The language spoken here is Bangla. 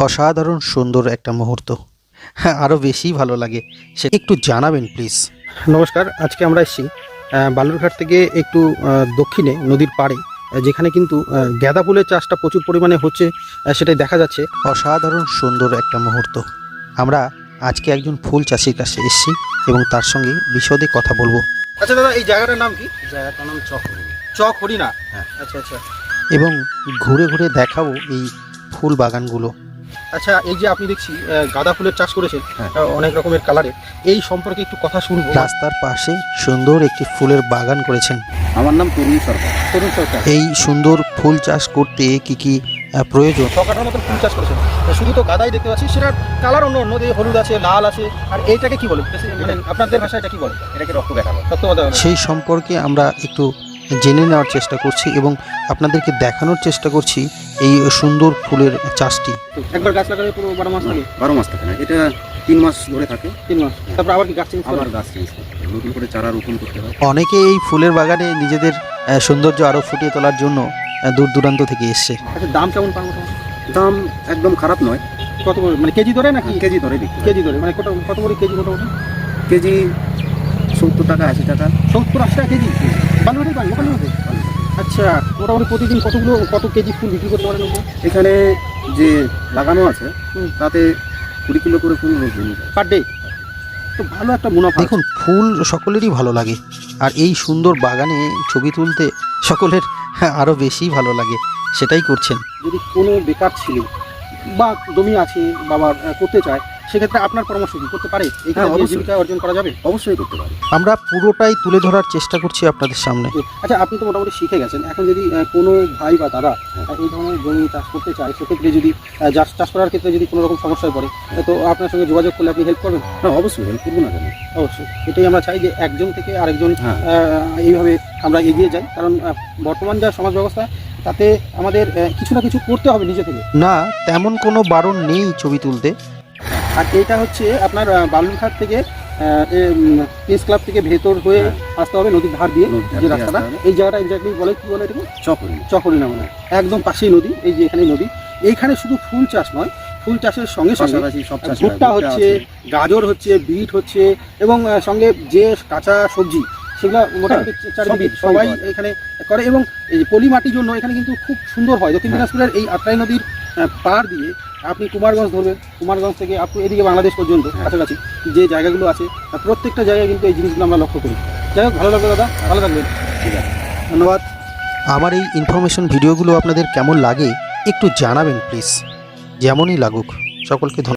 অসাধারণ সুন্দর একটা মুহূর্ত। হ্যাঁ, আরও বেশি ভালো লাগে, সে একটু জানাবেন প্লিজ। নমস্কার, আজকে আমরা এসেছি বালুরঘাট থেকে একটু দক্ষিণে নদীর পাড়ে, যেখানে কিন্তু গাঁদা ফুলের চাষটা প্রচুর পরিমাণে হচ্ছে, সেটাই দেখা যাচ্ছে। অসাধারণ সুন্দর একটা মুহূর্ত। আমরা আজকে একজন ফুল চাষির কাছে এসেছি এবং তার সঙ্গে বিশদে কথা বলবো। আচ্ছা দাদা, এই জায়গাটার নাম কি? জায়গাটার নাম চকহরি। চক হরিণা। হ্যাঁ। আচ্ছা আচ্ছা এবং ঘুরে ঘুরে দেখাবো এই ফুল বাগানগুলো। আচ্ছা, এই যে আপনি দেখছি গাঁদা ফুলের চাষ করেছেন, হ্যাঁ। অনেক রকমের কালারের, এই সম্পর্কে একটু কথা শুনবো। রাস্তার পাশে সুন্দর একটি ফুলের বাগান করেছেন। আমার নাম তরুণ সরকার। তরুণ সরকার, এই সুন্দর ফুল চাষ করতে কি কি প্রয়োজন? ছকাঠার মতন ফুল চাষ করেছেন। শুধু তো গাঁদাই দেখতে পাচ্ছি, সেটার কালার অন্য অন্য, এই হলুদ আছে, লাল আছে, আর এইটাকে কি বলে, মানে আপনাদের ভাষায় এটা কি বলে? এটাকে রক্ত দেখাবো। সত্যবাদী। সেই সম্পর্কে আমরা একটু জেনে নেওয়ার চেষ্টা করছি এবং আপনাদেরকে দেখানোর চেষ্টা করছি এই সুন্দর ফুলের চাষটি। একবার গাছ লাগালে পুরো 12 মাস থাকে? 12 মাস থাকে না, এটা 3 মাস ধরে থাকে। 3 মাস, তারপর আবার কি গাছ চেঞ্জ আবার গাছ চেঞ্জ করতে হয়, নতুন করে চারা রোপণ করতে হয়। অনেকে এই ফুলের বাগানে নিজেদের সৌন্দর্য আরও ফুটিয়ে তোলার জন্য দূর দূরান্ত থেকে এসছে। আচ্ছা, দাম কেমন পান? দাম একদম খারাপ নয়, কত করে, মানে কেজি ধরে নাকি? কেজি ধরে বিক্রি হয়। কেজি ধরে, মানে কত করে কেজি মোটামুটি? কেজি 70 টাকা 80 টাকা। 70-80 টাকা কেজি? বালুরঘাটের পান, লোকালের মধ্যে? আচ্ছা, মোটামুটি প্রতিদিন কত কেজি ফুল বিক্রি করতে পারেন? এখানে যে লাগানো আছে তাতে 20 কিলো করে ফুল রোজ দিন পার ডে? তো ভালো একটা মুনাফা। দেখুন, ফুল সকলেরই ভালো লাগে, আর এই সুন্দর বাগানে ছবি তুলতে সকলের আরও বেশি ভালো লাগে, সেটাই করছেন। যদি কোনো বেকার ছেলে বা জমি আছে বাবার করতে চায়, সেক্ষেত্রে আপনার পরামর্শ কি করতে পারে? এখানে হ্যাঁ, অবশ্যই। জীবিকা অর্জন করা যাবে? অবশ্যই করতে পারে। আমরা পুরোটাই তুলে ধরার চেষ্টা করছি আপনাদের সামনে। আচ্ছা, আপনি তো মোটামুটি শিখে গেছেন, এখন যদি কোনো ভাই বা দাদা এই ধরনের জমি চাষ করতে চায়, সেক্ষেত্রে যদি চাষ করার ক্ষেত্রে যদি কোনো রকম সমস্যায় পড়ে, তো আপনার সঙ্গে যোগাযোগ করলে আপনি হেল্প করবেন? হ্যাঁ, অবশ্যই হেল্প করবো না কেন। অবশ্যই, এটাই আমরা চাই, যে একজন থেকে আরেকজন হ্যাঁ। এইভাবে আমরা এগিয়ে যাই, কারণ বর্তমান যা সমাজ ব্যবস্থা, তাতে আমাদের কিছু না কিছু করতে হবে নিজে থেকে। না, তেমন কোনো বারণ নেই ছবি তুলতে। আর এটা হচ্ছে আপনার বালুরঘাট থেকে প্রেস ক্লাব থেকে ভেতর হয়ে আসতে হবে, নদীর ধার দিয়ে নদীর ধার যে দিয়ে রাস্তাটা, আসতে হবে। এই জায়গাটা এক্স্যাক্টলি বলে কি বলে এটাকে? চকহরি। চকহরি না, মানে একদম পাশেই নদী। এই যে এখানে নদী, এইখানে শুধু ফুল চাষ নয়, ফুল চাষের সঙ্গে সঙ্গে পাশাপাশি সব চাষ হয়। ভুট্টা হচ্ছে, গাজর হচ্ছে, বিট হচ্ছে, এবং সঙ্গে যে কাঁচা সবজি, সেগুলো মোটামুটি চারিদিকে সবই সবাই পাওয়া যায়। এখানে করে। এবং এই পলি মাটির জন্য এখানে কিন্তু খুব সুন্দর হয়। দক্ষিণ দিনাজপুরের এই আত্রাই নদীর পাড় দিয়ে আপনি কুমারগঞ্জ ধরবেন, কুমারগঞ্জ থেকে আপনি এদিকে বাংলাদেশ পর্যন্ত কাছাকাছি যে জায়গাগুলো আছে, প্রত্যেকটা জায়গায় কিন্তু এই জিনিসগুলো আমরা লক্ষ্য করি। যাই হোক, ভালো লাগবে দাদা, ভালো থাকবেন। ঠিক আছে, ধন্যবাদ। আমার এই ইনফরমেশন ভিডিওগুলো আপনাদের কেমন লাগে একটু জানাবেন প্লিজ। যেমনই লাগুক, সকলকে ধন্যবাদ।